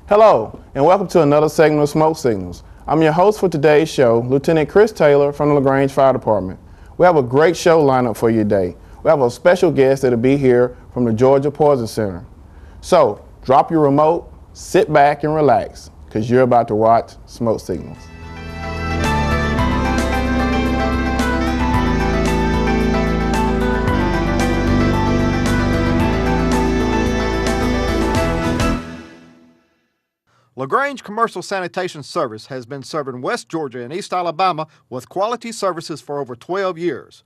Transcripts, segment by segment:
Hello, and welcome to another segment of Smoke Signals. I'm your host for today's show, Lieutenant Chris Taylor from the LaGrange Fire Department. We have a great show lined up for you today. We have a special guest that'll be here from the Georgia Poison Center. So, drop your remote, sit back and relax, because you're about to watch Smoke Signals. LaGrange Commercial Sanitation Service has been serving West Georgia and East Alabama with quality services for over 12 years.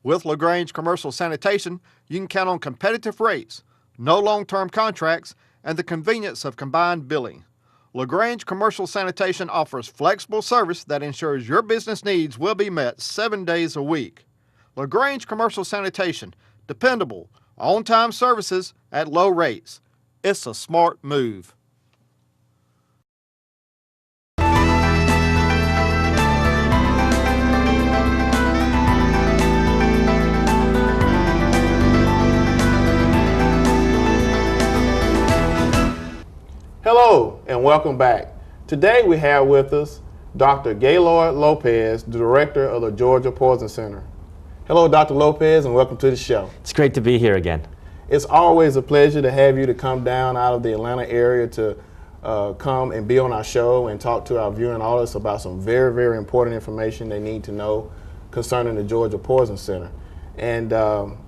With LaGrange Commercial Sanitation, you can count on competitive rates, no long-term contracts, and the convenience of combined billing. LaGrange Commercial Sanitation offers flexible service that ensures your business needs will be met 7 days a week. LaGrange Commercial Sanitation, dependable, on-time services at low rates. It's a smart move. Hello and welcome back. Today we have with us Dr. Gaylord Lopez, the Director of the Georgia Poison Center. Hello, Dr. Lopez, and welcome to the show. It's great to be here again. It's always a pleasure to have you to come down out of the Atlanta area to come and be on our show and talk to our viewing audience about some very, very important information they need to know concerning the Georgia Poison Center. And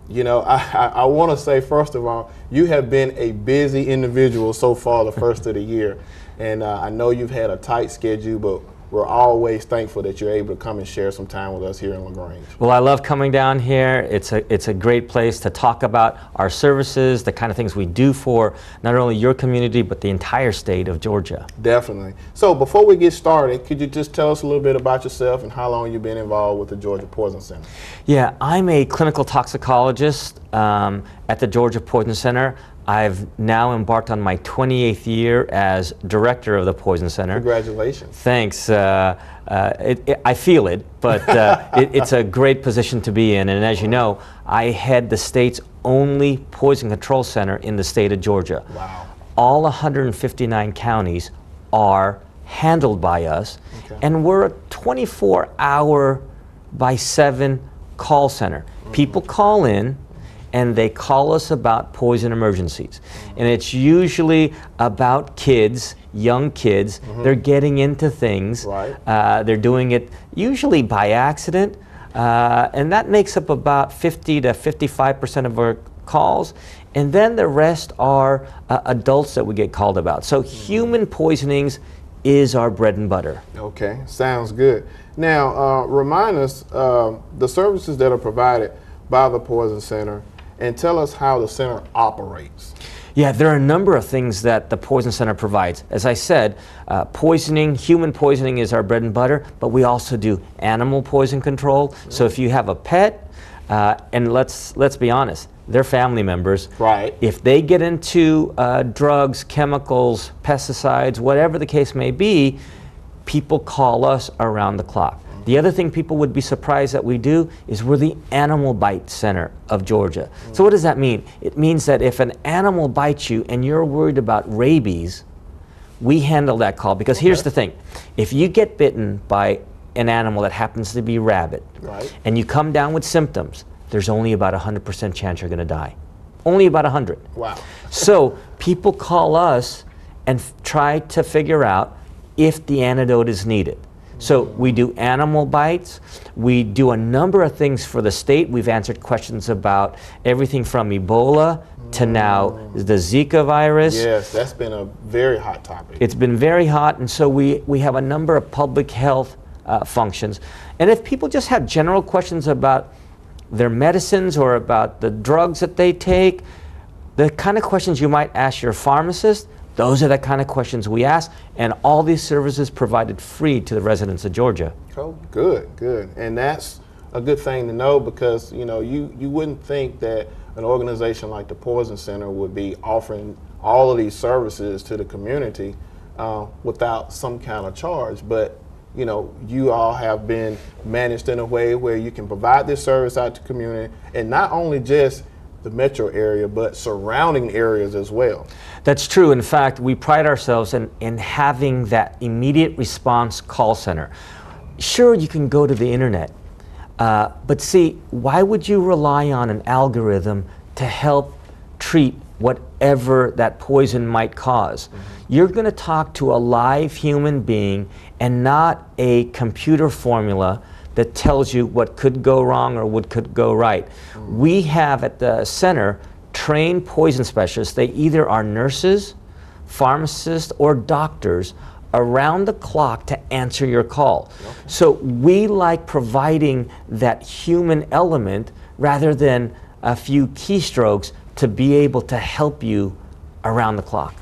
you know, I want to say, first of all, you have been a busy individual so far the first of the year. And I know you've had a tight schedule, but we're always thankful that you're able to come and share some time with us here in LaGrange. Well, I love coming down here. It's a great place to talk about our services, the kind of things we do for not only your community, but the entire state of Georgia. Definitely. So before we get started, could you just tell us a little bit about yourself and how long you've been involved with the Georgia Poison Center? Yeah, I'm a clinical toxicologist at the Georgia Poison Center. I've now embarked on my 28th year as director of the Poison Center. Congratulations. Thanks. I feel it, but it's a great position to be in. And as you know, I head the state's only poison control center in the state of Georgia. Wow. All 159 counties are handled by us, okay. And we're a 24-hour by 7 call center. Mm-hmm. People call in, and they call us about poison emergencies. And it's usually about kids, young kids. Mm-hmm. They're getting into things. Right. They're doing it usually by accident. And that makes up about 50 to 55% of our calls. And then the rest are adults that we get called about. So human poisonings is our bread and butter. Okay, sounds good. Now, remind us the services that are provided by the Poison Center, and tell us how the center operates. Yeah, there are a number of things that the Poison Center provides. As I said, poisoning, human poisoning is our bread and butter, but we also do animal poison control. Mm-hmm. So if you have a pet, and let's be honest, they're family members. Right. If they get into drugs, chemicals, pesticides, whatever the case may be, people call us around the clock. The other thing people would be surprised that we do is we're the animal bite center of Georgia. So what does that mean? It means that if an animal bites you and you're worried about rabies, we handle that call. Because here's the thing. If you get bitten by an animal that happens to be rabid, right, and you come down with symptoms, there's only about 100% chance you're going to die. Only about 100. Wow. So people call us and try to figure out if the antidote is needed. So we do animal bites. We do a number of things for the state. We've answered questions about everything from Ebola to now the Zika virus. Yes, that's been a very hot topic. It's been very hot, and so we have a number of public health functions. And if people just have general questions about their medicines or about the drugs that they take, the kind of questions you might ask your pharmacist, those are the kind of questions we ask, and all these services provided free to the residents of Georgia. Oh, good, good. And that's a good thing to know, because you know, you wouldn't think that an organization like the Poison Center would be offering all of these services to the community without some kind of charge. But you know, you all have been managed in a way where you can provide this service out to the community, and not only just the metro area, but surrounding areas as well. That's true. In fact, we pride ourselves in having that immediate response call center. Sure, you can go to the internet, but see, why would you rely on an algorithm to help treat whatever that poison might cause? You're going to talk to a live human being and not a computer formula that tells you what could go wrong or what could go right. We have at the center trained poison specialists. They either are nurses, pharmacists, or doctors around the clock to answer your call. Okay. So we like providing that human element rather than a few keystrokes to be able to help you around the clock.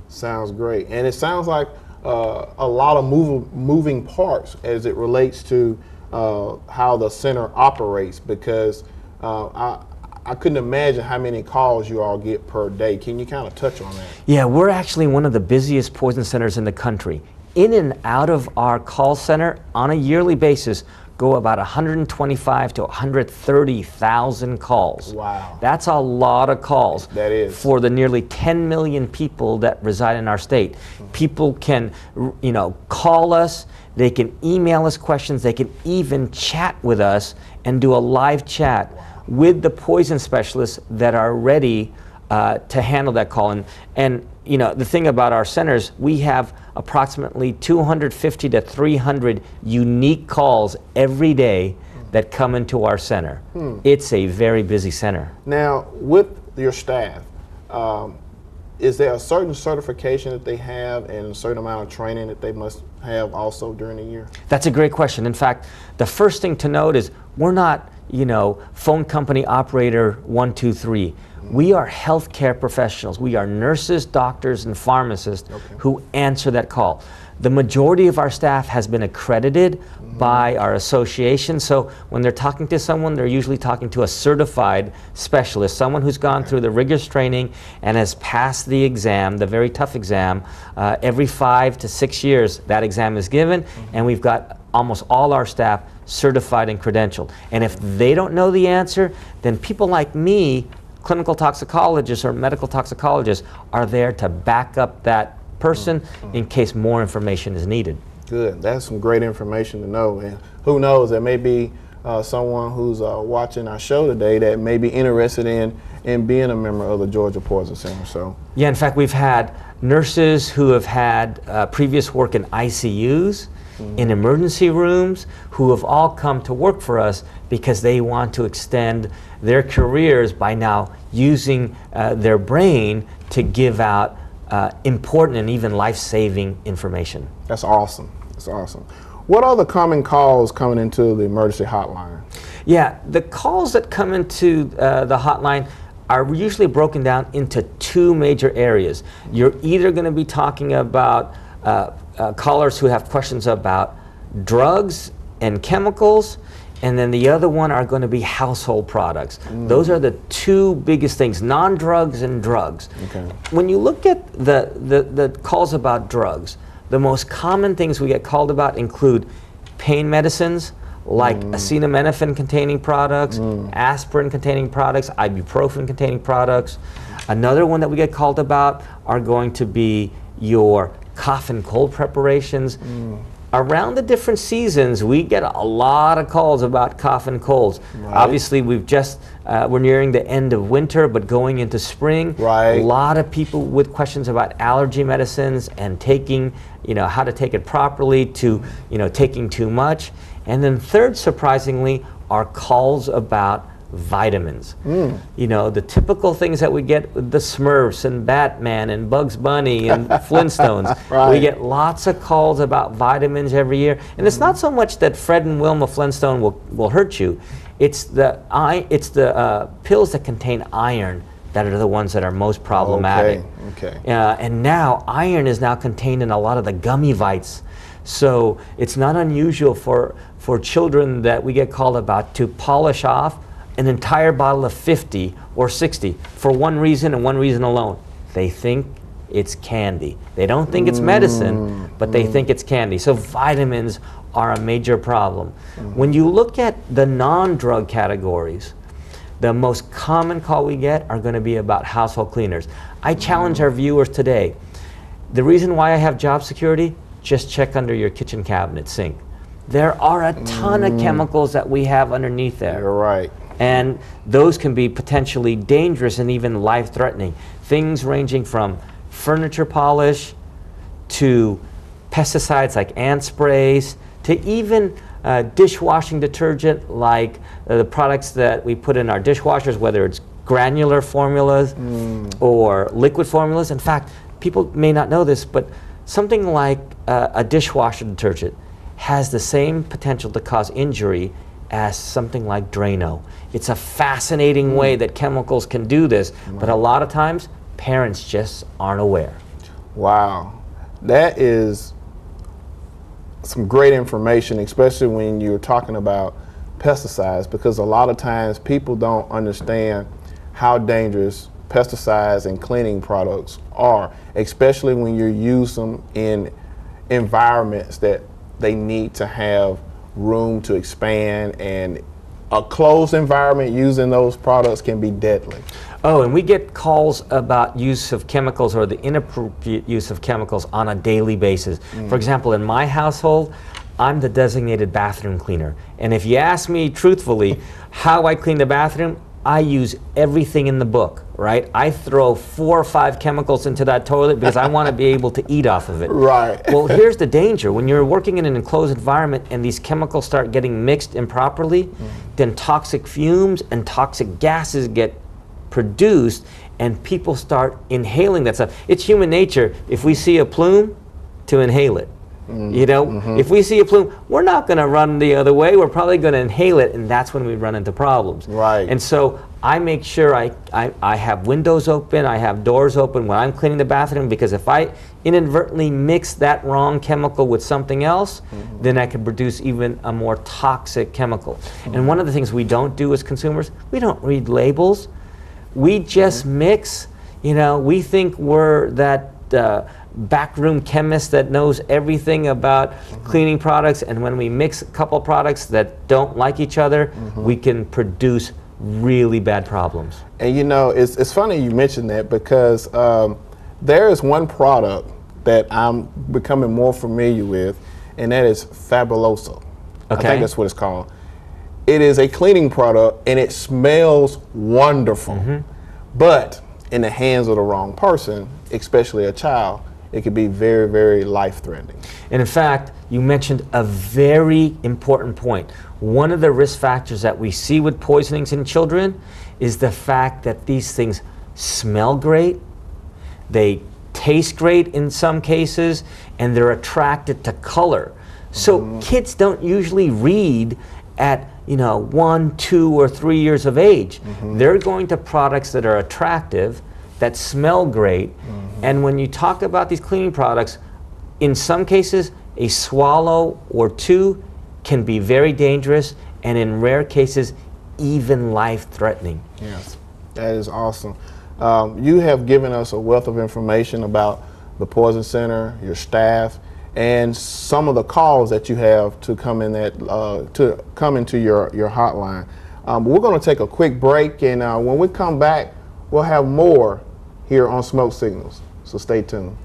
Sounds great. And it sounds like a lot of moving parts as it relates to how the center operates, because I couldn't imagine how many calls you all get per day. Can you kind of touch on that? Yeah, we're actually one of the busiest poison centers in the country. In and out of our call center on a yearly basis go about 125 to 130,000 calls. Wow. That's a lot of calls. That is. For the nearly 10 million people that reside in our state. People can, call us, they can email us questions, they can even chat with us and do a live chat with the poison specialists that are ready to handle that call. And the thing about our centers, we have approximately 250 to 300 unique calls every day that come into our center. It's a very busy center. Now, with your staff, is there a certain certification that they have and a certain amount of training that they must have also during the year? That's a great question. In fact, the first thing to note is we're not, phone company operator 1, 2, 3. We are healthcare professionals. We are nurses, doctors, and pharmacists who answer that call. The majority of our staff has been accredited by our association, so when they're talking to someone, they're usually talking to a certified specialist, someone who's gone through the rigorous training and has passed the exam, the very tough exam. Every 5 to 6 years, that exam is given, and we've got almost all our staff certified and credentialed. And if they don't know the answer, then people like me, clinical toxicologists or medical toxicologists, are there to back up that person in case more information is needed. Good. That's some great information to know. And who knows, there may be someone who's watching our show today that may be interested in being a member of the Georgia Poison Center. So yeah, in fact, we've had nurses who have had previous work in ICUs, in emergency rooms, who have all come to work for us because they want to extend their careers by now using their brain to give out important and even life-saving information. That's awesome. That's awesome. What are the common calls coming into the emergency hotline? Yeah, the calls that come into the hotline are usually broken down into 2 major areas. You're either going to be talking about callers who have questions about drugs and chemicals, and then the other one are going to be household products. Those are the 2 biggest things, non-drugs and drugs. Okay. When you look at the calls about drugs, the most common things we get called about include pain medicines, like acetaminophen containing products, aspirin containing products, ibuprofen containing products. Another one that we get called about are going to be your cough and cold preparations. Around the different seasons, we get a lot of calls about cough and colds. Right. Obviously, we're nearing the end of winter, but going into spring. Right. A lot of people with questions about allergy medicines and taking, how to take it properly to, taking too much. And then third, surprisingly, are calls about vitamins. The typical things that we get with the Smurfs and Batman and Bugs Bunny and Flintstones. Right. We get lots of calls about vitamins every year. And it's not so much that Fred and Wilma Flintstone will hurt you. It's the pills that contain iron that are the ones that are most problematic. Okay. And now iron is now contained in a lot of the gummy vites. So it's not unusual for children that we get called about to polish off an entire bottle of 50 or 60 for one reason and one reason alone. They think it's candy. They don't think it's medicine, but they think it's candy. So vitamins are a major problem. When you look at the non-drug categories, The most common call we get are going to be about household cleaners. I challenge our viewers today. The reason why I have job security, just check under your kitchen cabinet sink. There are a ton of chemicals that we have underneath there. You're right. And those can be potentially dangerous and even life-threatening. Things ranging from furniture polish to pesticides like ant sprays to even dishwashing detergent like the products that we put in our dishwashers, whether it's granular formulas or liquid formulas. In fact, people may not know this, but something like a dishwasher detergent has the same potential to cause injury as something like Drano. It's a fascinating way that chemicals can do this, but a lot of times parents just aren't aware. Wow, that is some great information, especially when you're talking about pesticides, because a lot of times people don't understand how dangerous pesticides and cleaning products are, especially when you use them in environments that they need to have room to expand, and a closed environment using those products can be deadly. Oh, and we get calls about use of chemicals or the inappropriate use of chemicals on a daily basis. For example, in my household, I'm the designated bathroom cleaner. And if you ask me truthfully how I clean the bathroom, I use everything in the book, right? I throw 4 or 5 chemicals into that toilet because I want to be able to eat off of it. Right. Well, here's the danger. When you're working in an enclosed environment and these chemicals start getting mixed improperly, then toxic fumes and toxic gases get produced and people start inhaling that stuff. It's human nature, if we see a plume, to inhale it. You know, if we see a plume, we're not going to run the other way. We're probably going to inhale it, and that's when we run into problems. Right. And so I make sure I have windows open, I have doors open when I'm cleaning the bathroom, because if I inadvertently mix that wrong chemical with something else, then I can produce even a more toxic chemical. And one of the things we don't do as consumers, we don't read labels. We just mix. You know, we think we're that backroom chemist that knows everything about cleaning products, and when we mix a couple products that don't like each other, we can produce really bad problems. And you know, it's funny you mentioned that, because there is one product that I'm becoming more familiar with, and that is Fabuloso. I think that's what it's called. It is a cleaning product and it smells wonderful, but in the hands of the wrong person, especially a child, it could be very, very life-threatening. And in fact, you mentioned a very important point. One of the risk factors that we see with poisonings in children is the fact that these things smell great, they taste great in some cases, and they're attracted to color. So kids don't usually read at 1, 2, or 3 years of age. They're going to products that are attractive, that smell great, and when you talk about these cleaning products, in some cases, a swallow or 2 can be very dangerous, and in rare cases, even life-threatening. Yes, that is awesome. You have given us a wealth of information about the Poison Center, your staff, and some of the calls that you have to come in to come into your hotline. We're going to take a quick break, and when we come back, we'll have more here on Smoke Signals. So stay tuned.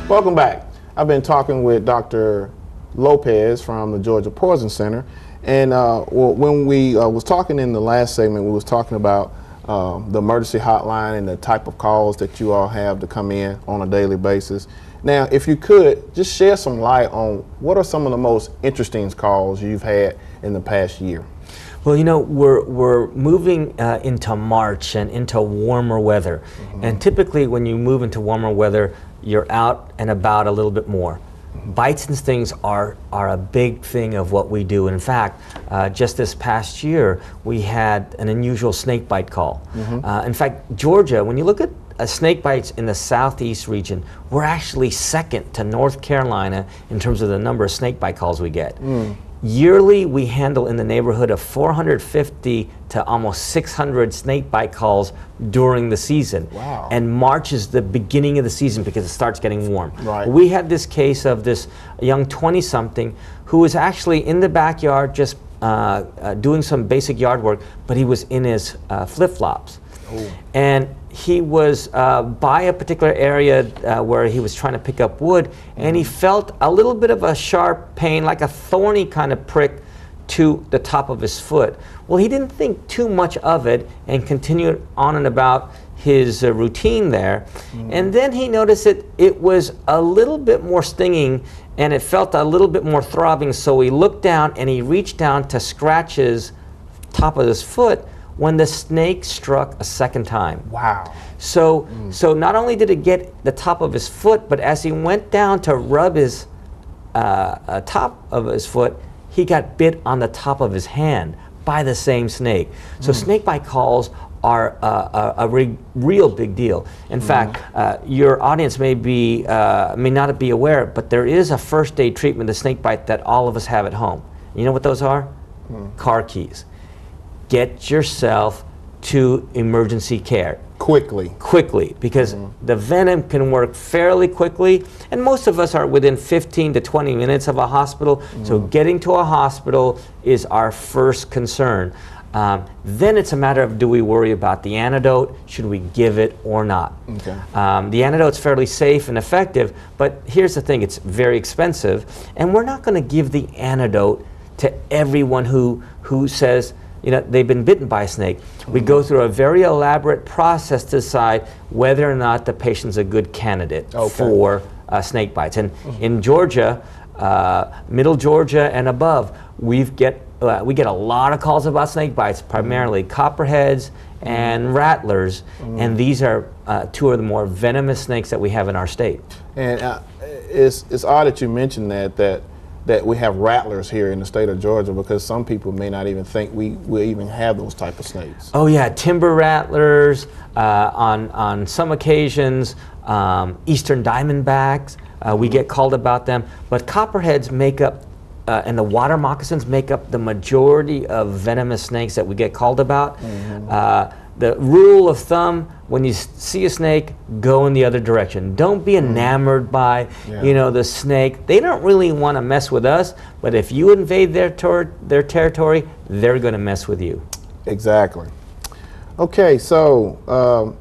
Welcome back. I've been talking with Dr. Lopez from the Georgia Poison Center, And well, when we was talking in the last segment, we was talking about the emergency hotline and the type of calls that you all have to come in on a daily basis. Now, if you could just shed some light on what are some of the most interesting calls you've had in the past year. Well, you know, we're moving into March and into warmer weather. And typically when you move into warmer weather, you're out and about a little bit more. Bites and stings are a big thing of what we do. In fact, just this past year, we had an unusual snake bite call. In fact, Georgia, when you look at snake bites in the southeast region, we're actually second to North Carolina in terms of the number of snake bite calls we get. Yearly, we handle in the neighborhood of 450 to almost 600 snake bite calls during the season. Wow. And March is the beginning of the season because it starts getting warm. Right. We had this case of this young 20-something who was actually in the backyard just doing some basic yard work, but he was in his flip-flops. And he was by a particular area where he was trying to pick up wood, and he felt a little bit of a sharp pain, like a thorny kind of prick to the top of his foot. Well, he didn't think too much of it and continued on and about his routine there. And then he noticed that it was a little bit more stinging and it felt a little bit more throbbing, so he looked down and he reached down to scratch his top of his foot when the snake struck a second time. Wow. So not only did it get the top of his foot, but as he went down to rub his top of his foot, he got bit on the top of his hand by the same snake. So snake bite calls are a real big deal. In fact, your audience may not be aware, but there is a first aid treatment of snake bite that all of us have at home. You know what those are? Car keys. Get yourself to emergency care. Quickly, because the venom can work fairly quickly, and most of us are within 15 to 20 minutes of a hospital, so getting to a hospital is our first concern. Then it's a matter of, do we worry about the antidote? Should we give it or not? Okay. The antidote's fairly safe and effective, but here's the thing, it's very expensive, and we're not going to give the antidote to everyone who says, you know, they've been bitten by a snake. We go through a very elaborate process to decide whether or not the patient's a good candidate for snake bites. And in Georgia, middle Georgia and above, we get a lot of calls about snake bites, primarily copperheads and rattlers, and these are two of the more venomous snakes that we have in our state. And it's odd that you mentioned that we have rattlers here in the state of Georgia, because some people may not even think we even have those type of snakes. Oh yeah, timber rattlers, on some occasions, eastern diamondbacks, we get called about them, but copperheads make up, and the water moccasins make up the majority of venomous snakes that we get called about. The rule of thumb, when you see a snake, go in the other direction. Don't be enamored by, you know, the snake. They don't really want to mess with us, but if you invade their territory, they're going to mess with you. Exactly. Okay, so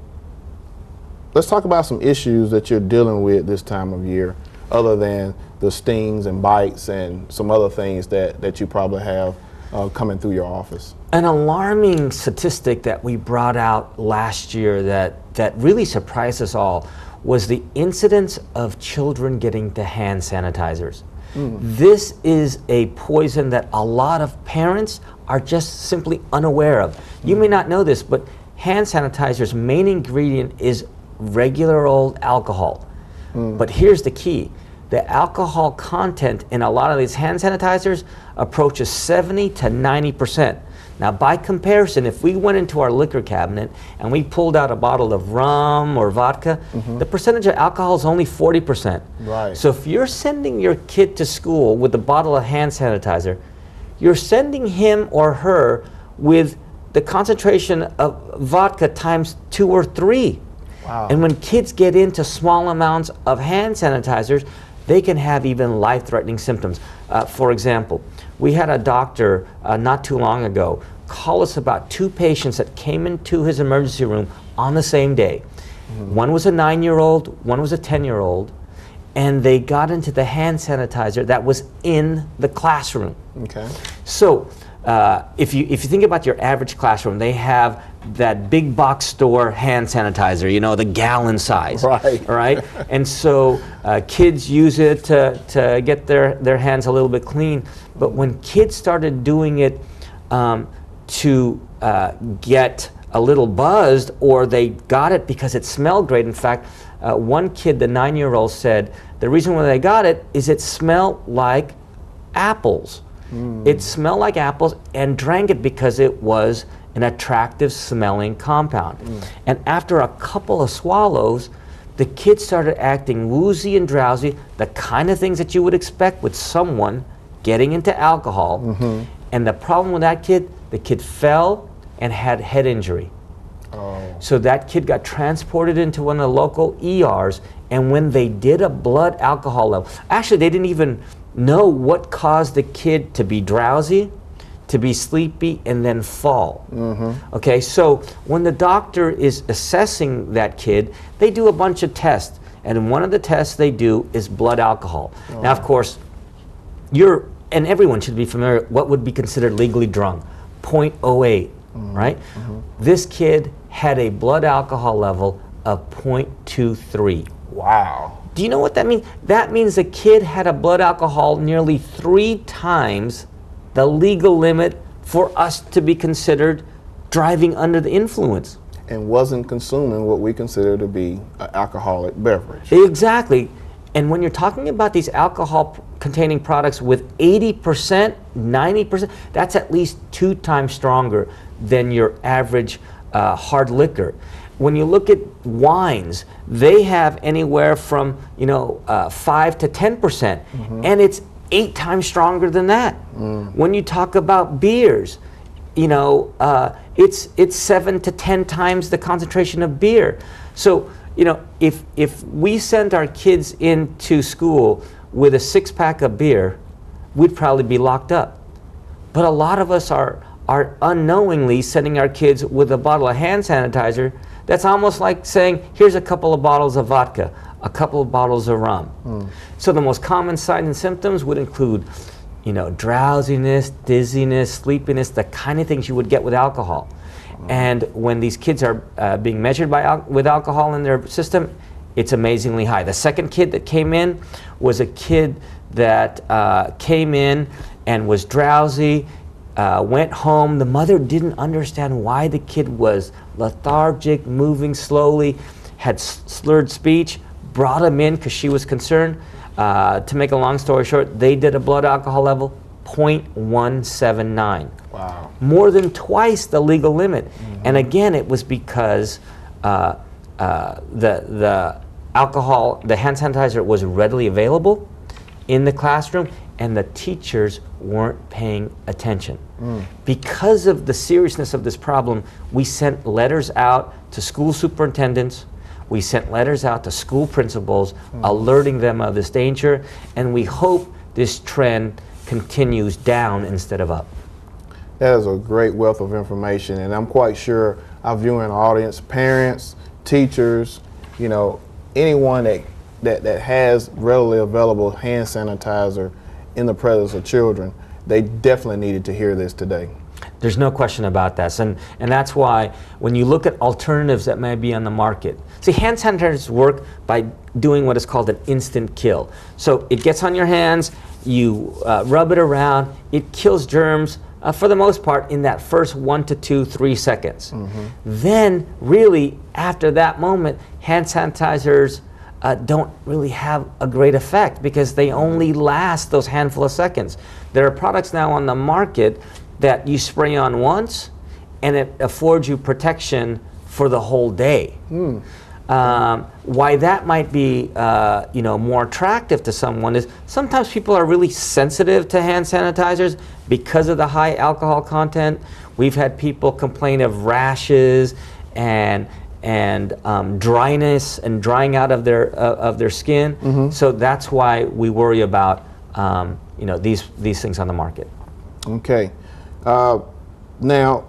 let's talk about some issues that you're dealing with this time of year, other than the stings and bites and some other things that you probably have coming through your office. An alarming statistic that we brought out last year that really surprised us all was the incidence of children getting to hand sanitizers. This is a poison that a lot of parents are just simply unaware of. You may not know this, but hand sanitizer's main ingredient is regular old alcohol. But here's the key. The alcohol content in a lot of these hand sanitizers approaches 70 to 90%. Now, by comparison, if we went into our liquor cabinet and we pulled out a bottle of rum or vodka, the percentage of alcohol is only 40%. Right. So if you're sending your kid to school with a bottle of hand sanitizer, you're sending him or her with the concentration of vodka times 2 or 3. Wow. And when kids get into small amounts of hand sanitizers, they can have even life-threatening symptoms. For example, we had a doctor not too long ago call us about 2 patients that came into his emergency room on the same day. One was a 9-year-old, one was a 10-year-old, and they got into the hand sanitizer that was in the classroom. Okay. So if you think about your average classroom, they have that big box store hand sanitizer, you know, the gallon size. Right. Right? And so kids use it to get their hands a little bit clean. But when kids started doing it to get a little buzzed, or they got it because it smelled great. In fact, one kid, the 9-year-old, said the reason why they got it is it smelled like apples. It smelled like apples, and drank it because it was an attractive smelling compound. And after a couple of swallows, the kid started acting woozy and drowsy, the kind of things that you would expect with someone getting into alcohol. And the problem with that kid, the kid fell and had head injury. So that kid got transported into one of the local ERs, and when they did a blood alcohol level, actually they didn't even know what caused the kid to be drowsy, to be sleepy, and then fall. Okay, so when the doctor is assessing that kid, they do a bunch of tests, and one of the tests they do is blood alcohol. Now, of course, and everyone should be familiar with what would be considered legally drunk, 0.08, right? This kid had a blood alcohol level of 0.23. Wow. Do you know what that means? That means the kid had a blood alcohol nearly 3 times the legal limit for us to be considered driving under the influence. And wasn't consuming what we consider to be an alcoholic beverage. Exactly. And when you're talking about these alcohol-containing products with 80%, 90%, that's at least 2 times stronger than your average hard liquor. When you look at wines, they have anywhere from 5 to 10%, and it's 8 times stronger than that. When you talk about beers, it's 7 to 10 times the concentration of beer. So if we sent our kids into school with a 6-pack of beer, we'd probably be locked up. But a lot of us are unknowingly sending our kids with a bottle of hand sanitizer. That's almost like saying, here's a couple of bottles of vodka, a couple of bottles of rum. So the most common signs and symptoms would include, drowsiness, dizziness, sleepiness, the kind of things you would get with alcohol. And when these kids are being measured with alcohol in their system, it's amazingly high. The second kid that came in was a kid that came in and was drowsy, went home. The mother didn't understand why the kid was lethargic, moving slowly, had slurred speech, brought him in because she was concerned. To make a long story short, they did a blood alcohol level, 0.179. Wow. More than twice the legal limit. And again, it was because the alcohol, the hand sanitizer was readily available in the classroom, and the teachers weren't paying attention. Because of the seriousness of this problem, we sent letters out to school superintendents, we sent letters out to school principals, alerting them of this danger, and we hope this trend continues down instead of up. That is a great wealth of information, and I'm quite sure our viewing audience, parents, teachers, anyone that has readily available hand sanitizer in the presence of children, they definitely needed to hear this today. There's no question about that. And that's why when you look at alternatives that may be on the market, see, hand sanitizers work by doing what is called an instant kill. So it gets on your hands, you rub it around, it kills germs for the most part in that first 1 to 2, 3 seconds. Then really after that moment, hand sanitizers don't really have a great effect because they only last those handful of seconds. There are products now on the market that you spray on once and it affords you protection for the whole day. Why that might be more attractive to someone is sometimes people are really sensitive to hand sanitizers because of the high alcohol content. We've had people complain of rashes and dryness and drying out of their skin. So that's why we worry about these things on the market. Okay. Now,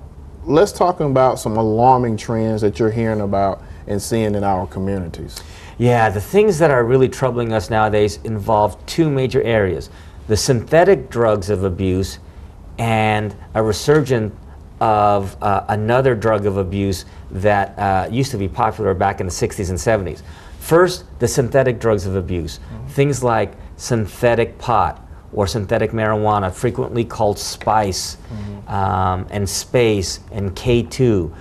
let's talk about some alarming trends that you're hearing about and seeing in our communities. Yeah, the things that are really troubling us nowadays involve 2 major areas: the synthetic drugs of abuse and a resurgence of another drug of abuse that used to be popular back in the 60s and 70s. First, the synthetic drugs of abuse. Things like synthetic pot or synthetic marijuana, frequently called spice, and space and K2.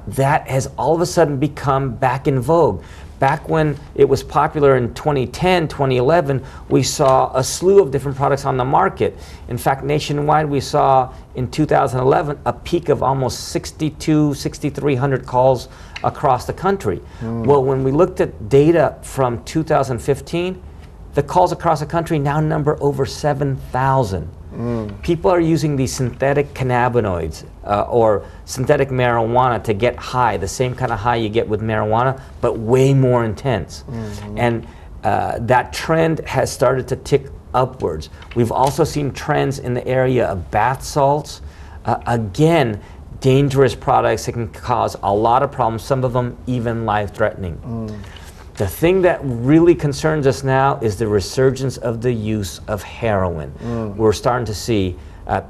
That has all of a sudden become back in vogue. Back when it was popular in 2010, 2011, we saw a slew of different products on the market. In fact, nationwide, we saw in 2011 a peak of almost 6,300 calls across the country. Well, when we looked at data from 2015, the calls across the country now number over 7,000. People are using these synthetic cannabinoids or synthetic marijuana to get high, the same kind of high you get with marijuana, but way more intense. And that trend has started to tick upwards. We've also seen trends in the area of bath salts. Again, dangerous products that can cause a lot of problems, some of them even life-threatening. The thing that really concerns us now is the resurgence of the use of heroin. We're starting to see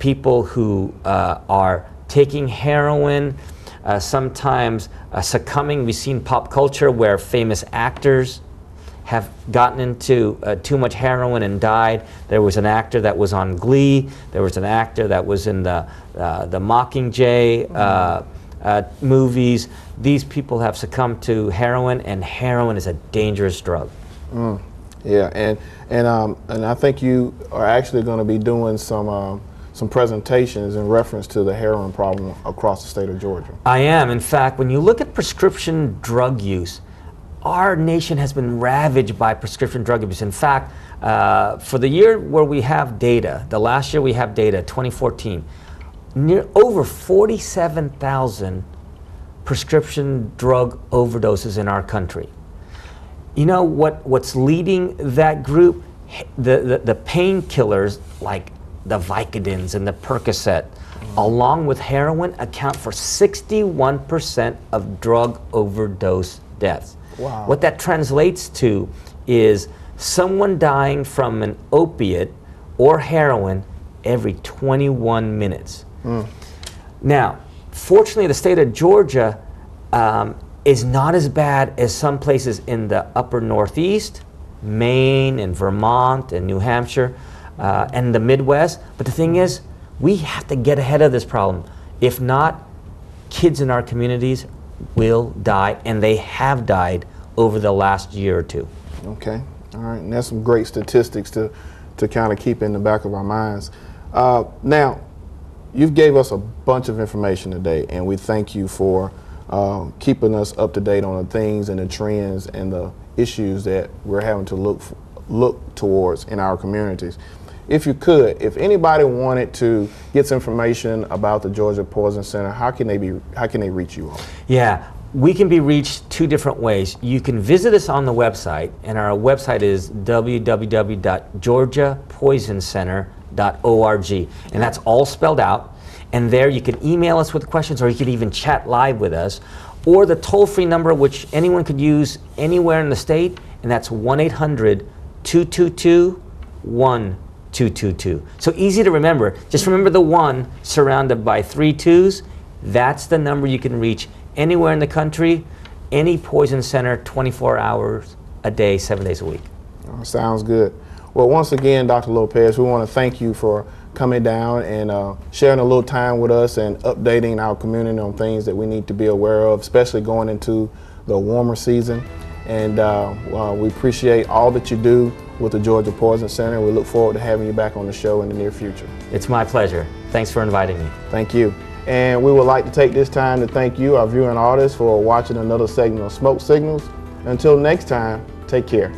people who are taking heroin, sometimes succumbing. We've seen pop culture where famous actors have gotten into too much heroin and died. There was an actor that was on Glee. There was an actor that was in the Mockingjay movies. These people have succumbed to heroin, and heroin is a dangerous drug. Yeah, and I think you are actually going to be doing some presentations in reference to the heroin problem across the state of Georgia. I am. In fact, when you look at prescription drug use, our nation has been ravaged by prescription drug abuse. In fact, for the year where we have data, the last year we have data, 2014, over 47,000 prescription drug overdoses in our country. You know what's leading that group? The painkillers like the Vicodins and the Percocet, along with heroin, account for 61% of drug overdose deaths. Wow. What that translates to is someone dying from an opiate or heroin every 21 minutes. Now, fortunately, the state of Georgia is not as bad as some places in the upper Northeast, Maine and Vermont and New Hampshire and the Midwest. But the thing is, we have to get ahead of this problem. If not, kids in our communities will die, and they have died over the last year or two. Okay, all right, and that's some great statistics to kind of keep in the back of our minds. Now, you've gave us a bunch of information today, and we thank you for keeping us up to date on the things and the trends and the issues that we're having to look towards in our communities. If you could, if anybody wanted to get some information about the Georgia Poison Center, how can they reach you all? Yeah, we can be reached two different ways. You can visit us on the website, and our website is www.georgiapoisoncenter.org, and that's all spelled out. And there you can email us with questions, or you could even chat live with us, or the toll-free number which anyone could use anywhere in the state, and that's 1-800-222-1222. So easy to remember. Just remember the 1 surrounded by 3 2s. That's the number you can reach anywhere in the country, any poison center, 24 hours a day, 7 days a week. Oh, sounds good. Well, once again, Dr. Lopez, we want to thank you for coming down and sharing a little time with us and updating our community on things that we need to be aware of, especially going into the warmer season. And we appreciate all that you do with the Georgia Poison Center. We look forward to having you back on the show in the near future. It's my pleasure. Thanks for inviting me. Thank you. And we would like to take this time to thank you, our viewing audience, for watching another segment of Smoke Signals. Until next time, take care.